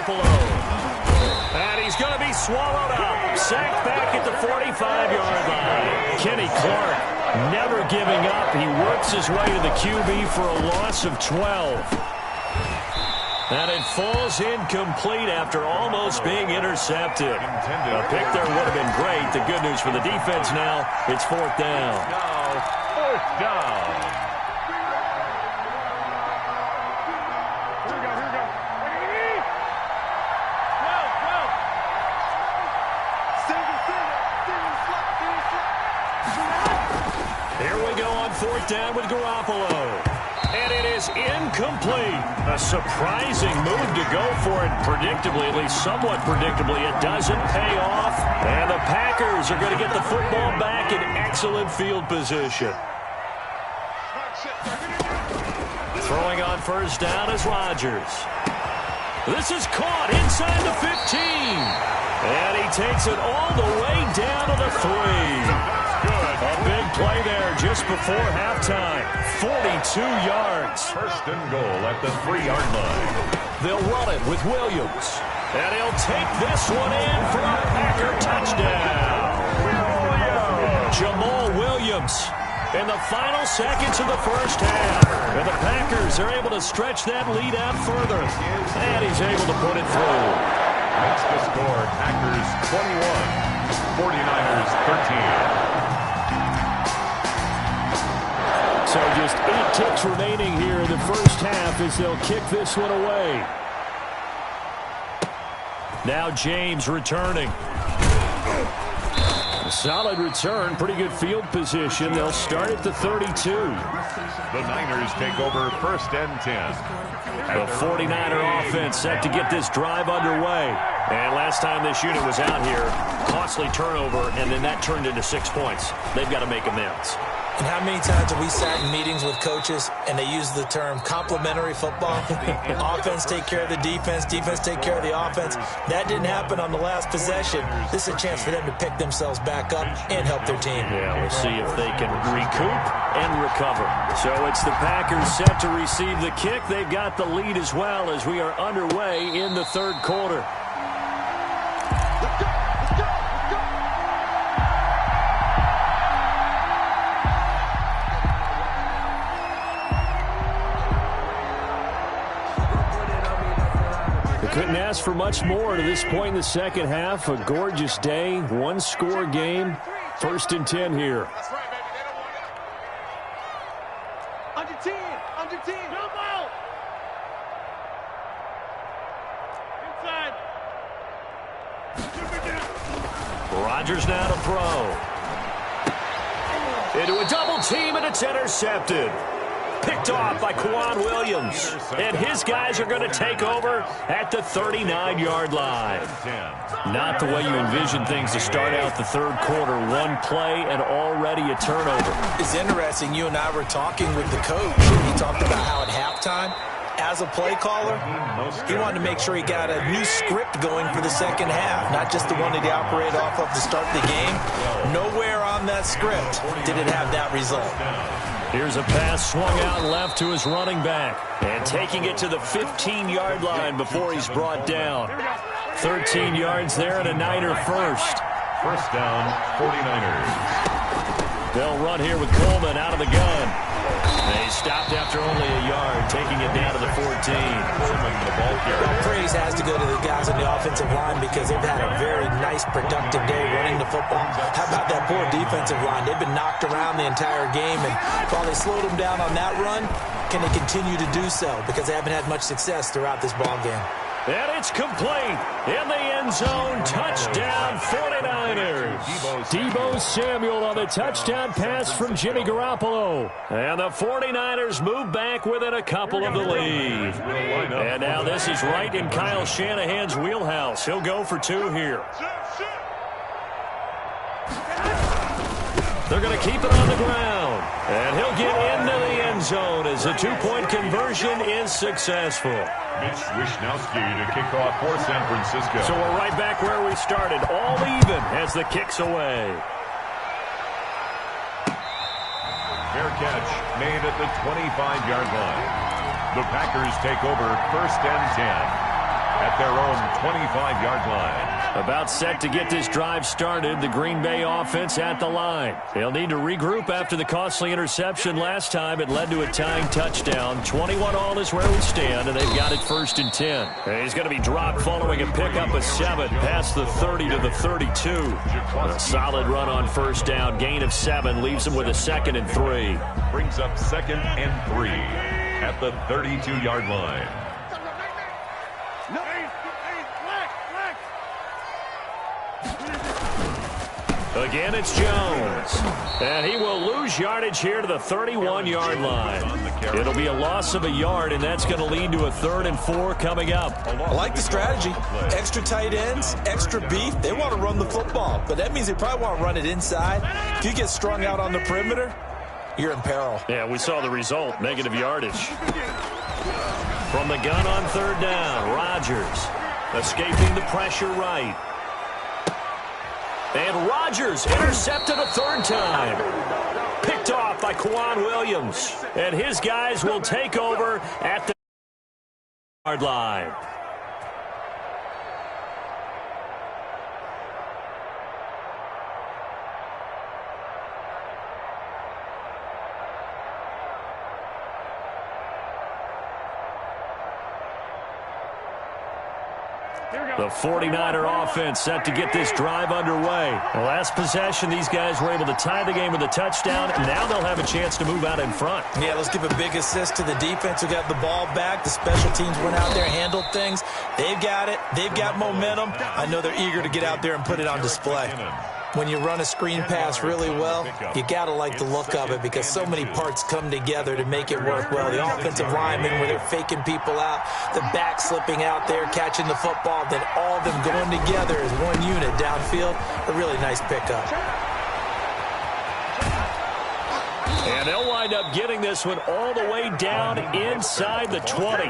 Garoppolo. And he's going to be swallowed up. Sacked back at the 45-yard line. Kenny Clark never giving up. He works his way to the QB for a loss of 12. And it falls incomplete after almost being intercepted. A pick there would have been great. The good news for the defense now, it's fourth down. Now, fourth down. Here we go on fourth down with Garoppolo. And it is incomplete. A surprising move to go for it. Predictably, at least somewhat predictably, it doesn't pay off. And the Packers are going to get the football back in excellent field position. Throwing on first down is Rodgers. This is caught inside the 15. And he takes it all the way down to the 3. A big play there just before halftime. 42 yards. First and goal at the 3-yard line. They'll run it with Williams. And he'll take this one in for a Packer touchdown. Jamal Williams in the final seconds of the first half. And the Packers are able to stretch that lead out further. And he's able to put it through. That's the score. Packers 21, 49ers 13. So just 8 ticks remaining here in the first half as they'll kick this one away. Now James returning. A solid return, pretty good field position. They'll start at the 32. The Niners take over first and 10. The 49er offense set to get this drive underway. And last time this unit was out here, costly turnover, and then that turned into 6 points. They've got to make amends. And how many times have we sat in meetings with coaches and they use the term complementary football? Offense take care of the defense, defense take care of the offense. That didn't happen on the last possession. This is a chance for them to pick themselves back up and help their team. Yeah, we'll see if they can recoup and recover. So it's the Packers set to receive the kick. They've got the lead as well as we are underway in the third quarter. Couldn't ask for much more to this point in the second half. A gorgeous day, one-score game. First and 10 here. That's right, baby. They don't want it. Under 10. Under 10. Jump out. Inside. Rodgers now to throw. Into a double team, and it's intercepted. Picked off by Quan Williams. And his guys are going to take over at the 39-yard line. Not the way you envision things to start out the third quarter. One play and already a turnover. It's interesting. You and I were talking with the coach. He talked about how at halftime, as a play caller, he wanted to make sure he got a new script going for the second half, not just the one that he operated off of to start the game. Nowhere on that script did it have that result. Here's a pass swung out left to his running back. And taking it to the 15-yard line before he's brought down. 13 yards there and a Niner first. First down, 49ers. They'll run here with Coleman out of the gun. They stopped after only a yard, taking it down to the 14. Well, praise has to go to the guys on the offensive line because they've had a very nice, productive day running the football. How about that poor defensive line? They've been knocked around the entire game, and while they slowed them down on that run, can they continue to do so? Because they haven't had much success throughout this ball game. And it's complete in the end zone. Touchdown, 49ers. Deebo Samuel on the touchdown pass from Jimmy Garoppolo. And the 49ers move back within a couple of the lead. And now this is right in Kyle Shanahan's wheelhouse. He'll go for 2 here. They're going to keep it on the ground. And he'll get into the end zone as the 2-point conversion is successful. Mitch Wishnowsky to kick off for San Francisco. So we're right back where we started, all even as the kick's away. Fair catch made at the 25-yard line. The Packers take over first and 10 at their own 25-yard line. About set to get this drive started. The Green Bay offense at the line. They'll need to regroup after the costly interception last time. It led to a tying touchdown. 21 all is where we stand, and they've got it 1st and 10. And he's going to be dropped following a pickup of 7 past the 30 to the 32. A solid run on 1st down. Gain of 7 leaves him with a 2nd and 3. Brings up 2nd and 3 at the 32-yard line. Again, it's Jones. And he will lose yardage here to the 31-yard line. It'll be a loss of a yard, and that's going to lead to a 3rd and 4 coming up. I like the strategy. Extra tight ends, extra beef. They want to run the football, but that means they probably want to run it inside. If you get strung out on the perimeter, you're in peril. Yeah, we saw the result, negative yardage. From the gun on 3rd down, Rodgers escaping the pressure right. And Rodgers intercepted a 3rd time. Picked off by Kwan Williams. And his guys will take over at the yard line. The 49er offense set to get this drive underway. The last possession, these guys were able to tie the game with a touchdown, and now they'll have a chance to move out in front. Yeah, let's give a big assist to the defense who got the ball back. The special teams went out there, handled things. They've got it. They've got momentum. I know they're eager to get out there and put it on display. When you run a screen pass really well, you got to like the look of it because so many parts come together to make it work well. The offensive linemen where they're faking people out, the back slipping out there, catching the football, then all of them going together as one unit downfield. A really nice pickup. And they'll wind up getting this one all the way down inside the 20.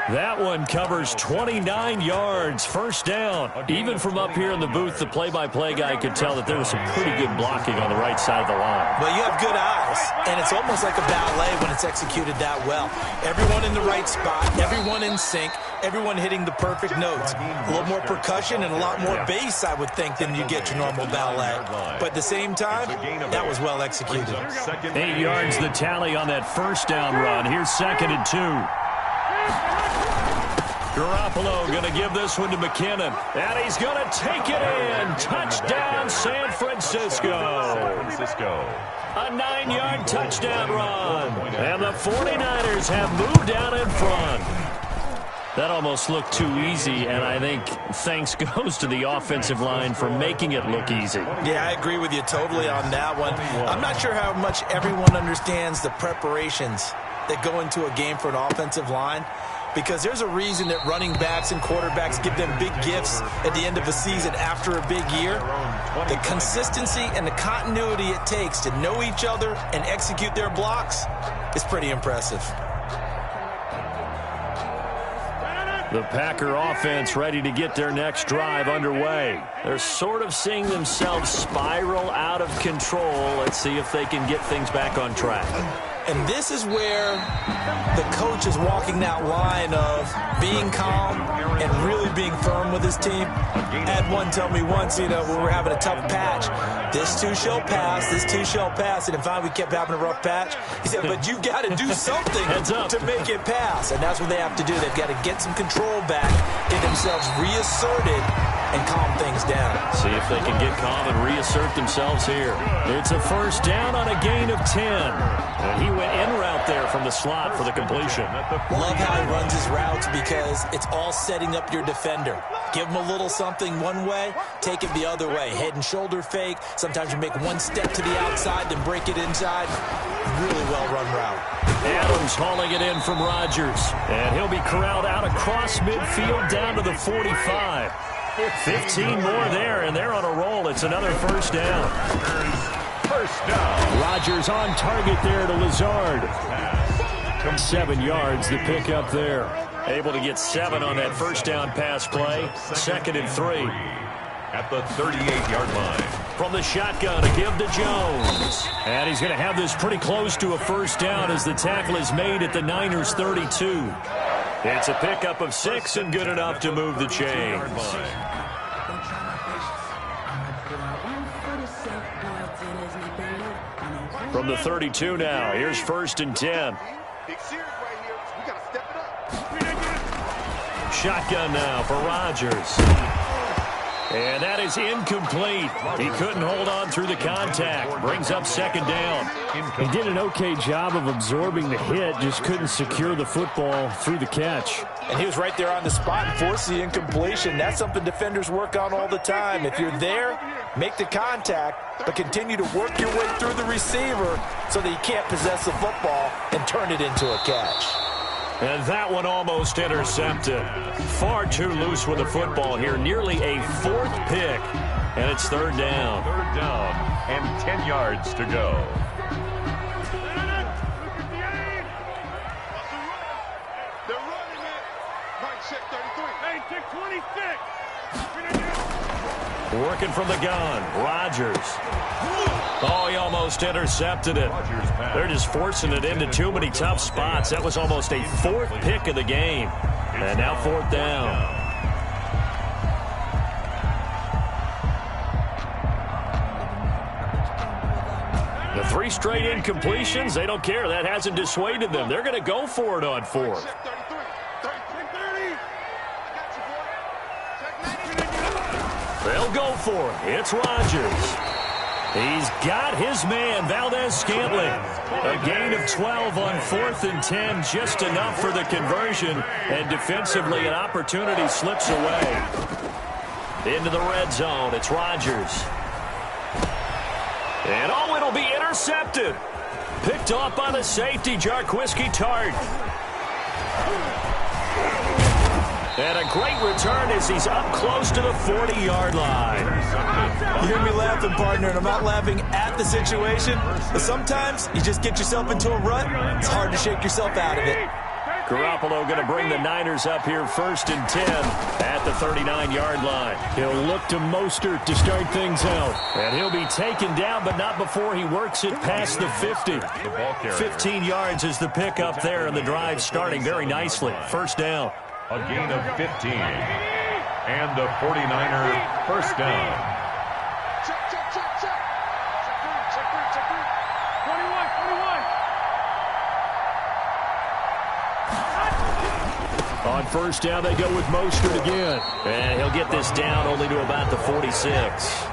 That one covers 29 yards, 1st down. Even from up here in the booth, the play-by-play guy could tell that there was some pretty good blocking on the right side of the line. Well, you have good eyes, and it's almost like a ballet when it's executed that well. Everyone in the right spot, everyone in sync, everyone hitting the perfect notes. A little more percussion and a lot more bass, I would think, than you get your normal ballet. But at the same time, that was well executed. 8 yards the tally on that 1st down run. Here's 2nd and 2. Garoppolo going to give this one to McKinnon. And he's going to take it in. Touchdown, San Francisco. A 9-yard touchdown run. And the 49ers have moved out in front. That almost looked too easy, and I think thanks goes to the offensive line for making it look easy. Yeah, I agree with you totally on that one. I'm not sure how much everyone understands the preparations that go into a game for an offensive line, because there's a reason that running backs and quarterbacks give them big gifts at the end of a season after a big year. The consistency and the continuity it takes to know each other and execute their blocks is pretty impressive. The Packer offense ready to get their next drive underway. They're sort of seeing themselves spiral out of control. Let's see if they can get things back on track. And this is where the coach is walking that line of being calm and really being firm with his team. I had one tell me once, when we were having a tough patch, this too shall pass, this too shall pass. And finally we kept having a rough patch. He said, but you got to do something to make it pass. And that's what they have to do. They've got to get some control back, get themselves reasserted, and calm things down. See if they can get calm and reassert themselves here. It's a 1st down on a gain of 10. And he went in route there from the slot for the completion. Love how he runs his routes because it's all setting up your defender. Give him a little something one way, take it the other way. Head and shoulder fake. Sometimes you make one step to the outside, then break it inside. Really well-run route. Adams hauling it in from Rodgers. And he'll be corralled out across midfield down to the 45. 15 more there, and they're on a roll. It's another 1st down. 1st down. Rodgers on target there to Lazard. 7 yards, the pick up there. Able to get 7 on that 1st down pass play. 2nd and 3. At the 38-yard line. From the shotgun to give to Jones. And he's going to have this pretty close to a 1st down as the tackle is made at the Niners' 32. It's a pickup of 6 and good enough to move the chains. From the 32 now, here's 1st and 10. Big series right here. We got to step it up. Shotgun now for Rodgers. And that is incomplete. He couldn't hold on through the contact. Brings up 2nd down. He did an okay job of absorbing the hit, just couldn't secure the football through the catch. And he was right there on the spot and forced the incompletion. That's something defenders work on all the time. If you're there, make the contact, but continue to work your way through the receiver so that he can't possess the football and turn it into a catch. And that one almost intercepted. Far too loose with the football here. Nearly a 4th pick. And it's 3rd down. 3rd down and 10 yards to go. They're running it. Right, check 33. Hey, check 26. Working from the gun. Rodgers. Oh, he almost intercepted it. They're just forcing it into too many tough spots. That was almost a 4th pick of the game. And now 4th down. The 3 straight incompletions, they don't care. That hasn't dissuaded them. They're going to go for it on 4th. They'll go for it. It's Rodgers. He's got his man, Valdez-Scantling. A gain of 12 on 4th and 10, just enough for the conversion. And defensively, an opportunity slips away. Into the red zone, it's Rodgers. And oh, it'll be intercepted. Picked off by the safety, Jarquiski Tart. And a great return as he's up close to the 40-yard line. You hear me laughing, partner, and I'm not laughing at the situation. But sometimes you just get yourself into a rut. It's hard to shake yourself out of it. Garoppolo going to bring the Niners up here 1st and 10 at the 39-yard line. He'll look to Mostert to start things out. And he'll be taken down, but not before he works it past the 50. 15 yards is the pickup there, and the drive starting very nicely. 1st down. A gain of 15. And the 49er 1st down. Check. Check 21. On 1st down, they go with Mostert again. And he'll get this down only to about the 46.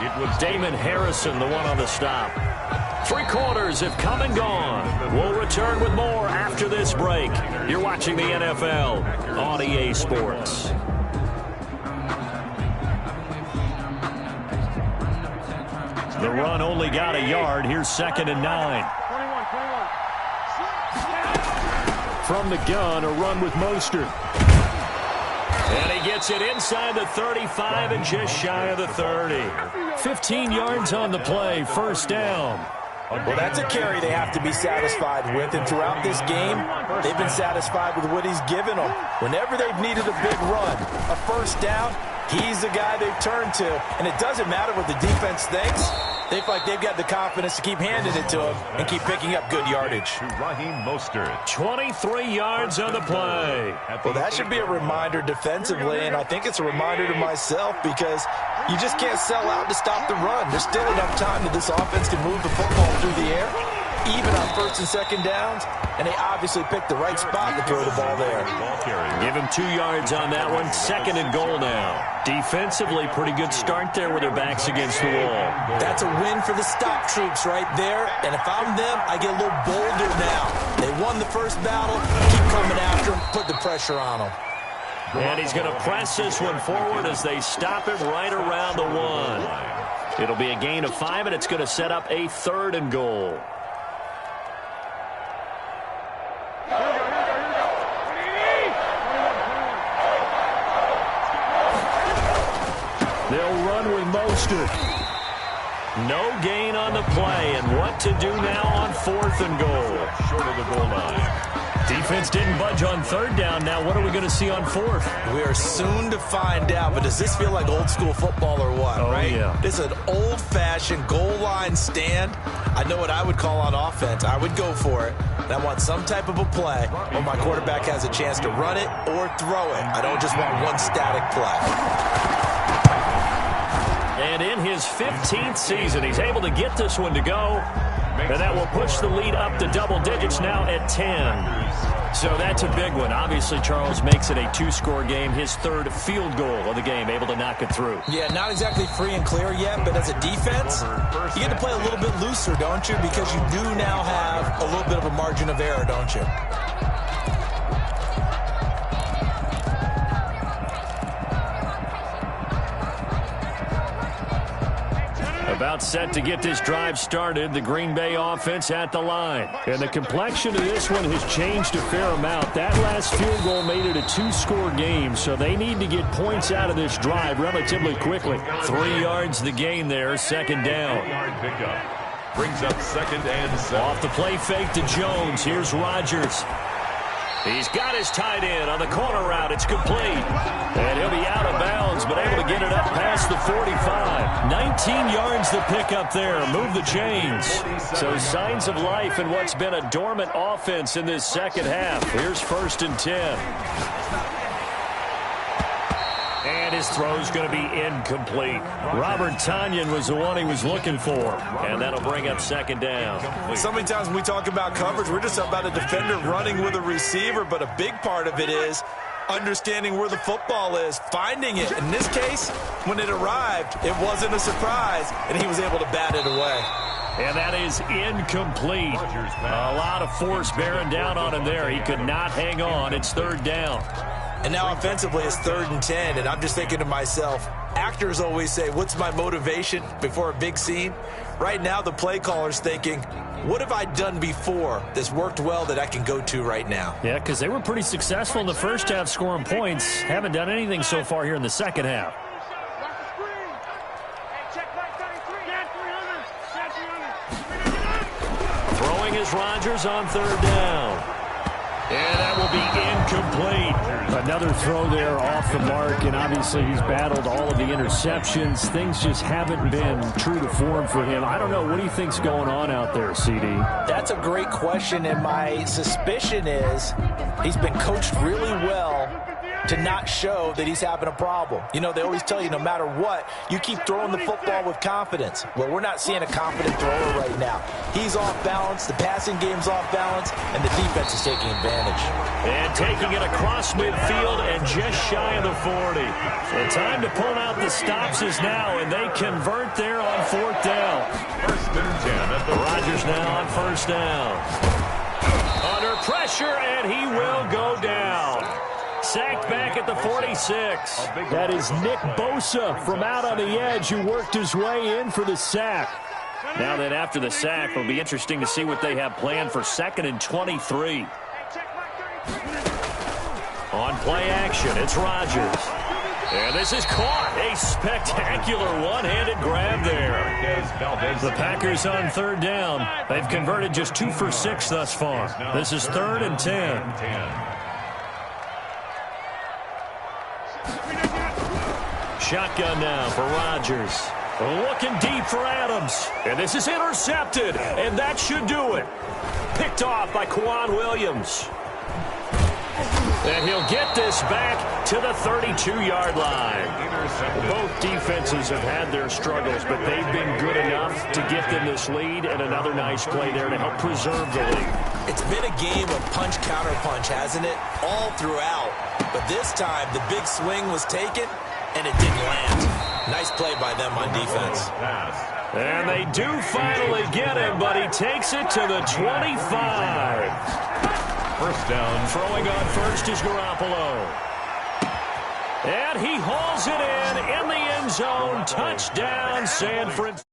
It was Damon Harrison, the one on the stop. 3 quarters have come and gone. We'll return with more after this break. You're watching the NFL on EA Sports. The run only got a yard. Here's 2nd and 9. 21. From the gun, a run with Mostert. And he gets it inside the 35 and just shy of the 30. 15 yards on the play. 1st down. Well, that's a carry they have to be satisfied with, and throughout this game, they've been satisfied with what he's given them. Whenever they've needed a big run, a 1st down, he's the guy they've turned to, and it doesn't matter what the defense thinks. They feel like they've got the confidence to keep handing it to him and keep picking up good yardage. To Raheem Mostert. 23 yards on the play. Well, that should be a reminder defensively, and I think it's a reminder to myself because you just can't sell out to stop the run. There's still enough time that this offense can move the football through the air, even on 1st and 2nd downs, and they obviously picked the right spot to throw the ball there. Give him 2 yards on that one. 2nd and goal now. Defensively, pretty good start there with their backs against the wall. That's a win for the stop troops right there, and if I'm them, I get a little bolder now. They won the 1st battle, keep coming after them, put the pressure on them. And he's going to press this one forward as they stop him right around the 1. It'll be a gain of 5, and it's going to set up a 3rd and goal. They'll run with Mostert. No gain on the play, and what to do now on 4th and goal. Short of the goal line. Defense didn't budge on third down. Now what are we going to see on fourth? We are soon to find out, but does this feel like old school football or what, right? Yeah. This is an old-fashioned goal line stand. I know what I would call on offense. I would go for it. And I want some type of a play where my quarterback has a chance to run it or throw it. I don't just want one static play. And in his 15th season, he's able to get this one to go. And that will push the lead up to double digits now at 10. So that's a big one. Obviously, Charles makes it a 2-score game. His third field goal of the game, able to knock it through. Yeah, not exactly free and clear yet, but as a defense, you get to play a little bit looser, don't you? Because you do now have a little bit of a margin of error, don't you? About set to get this drive started. The Green Bay offense at the line. And the complexion of this one has changed a fair amount. That last field goal made it a 2-score game, so they need to get points out of this drive relatively quickly. 3 yards the gain there, second down. Brings up 2nd and 7. Off the play fake to Jones. Here's Rodgers. He's got his tight end on the corner route. It's complete. And he'll be out of bounds, but able to get it up past the 45. 19 yards to pick up there. Move the chains. So signs of life in what's been a dormant offense in this second half. Here's 1st and 10. And his throw's going to be incomplete. Robert Tonyan was the one he was looking for. And that'll bring up 2nd down. So many times when we talk about coverage, we're just about a defender running with a receiver, but a big part of it is understanding where the football is, finding it. In this case, when it arrived, it wasn't a surprise, and he was able to bat it away. And that is incomplete. A lot of force bearing down on him there. He could not hang on. It's 3rd down. And now offensively it's 3rd and 10, and I'm just thinking to myself, actors always say, what's my motivation before a big scene? Right now the play caller's thinking, what have I done before that's worked well that I can go to right now? Yeah, because they were pretty successful in the first half scoring points. Haven't done anything so far here in the second half. Throwing is Rodgers on 3rd down. And that will be incomplete. Another throw there off the mark, and obviously he's battled all of the interceptions. Things just haven't been true to form for him. I don't know. What do you think's going on out there, CD? That's a great question, and my suspicion is he's been coached really well to not show that he's having a problem. You know, they always tell you no matter what, you keep throwing the football with confidence. Well, we're not seeing a confident thrower right now. He's off balance, the passing game's off balance, and the defense is taking advantage. And taking it across midfield and just shy of the 40. The time to pull out the stops is now, and they convert there on 4th down. 1st and 10 at the Rodgers now on 1st down. Under pressure, and he will go down. Sacked back at the 46. That is Nick Bosa from out on the edge who worked his way in for the sack. Now then, after the sack, it'll be interesting to see what they have planned for 2nd and 23. On play action, it's Rodgers. And this is caught. A spectacular one-handed grab there. The Packers on 3rd down. They've converted just 2 for 6 thus far. This is 3rd and 10. Shotgun now for Rodgers. Looking deep for Adams. And this is intercepted. And that should do it. Picked off by Quan Williams. And he'll get this back to the 32-yard line. Both defenses have had their struggles, but they've been good enough to get them this lead, and another nice play there to help preserve the lead. It's been a game of punch-counter-punch, hasn't it? All throughout. But this time, the big swing was taken, and it didn't land. Nice play by them on defense. And they do finally get him, but he takes it to the 25. 1st down. Throwing on 1st is Garoppolo. And he hauls it in the end zone. Touchdown, San Francisco.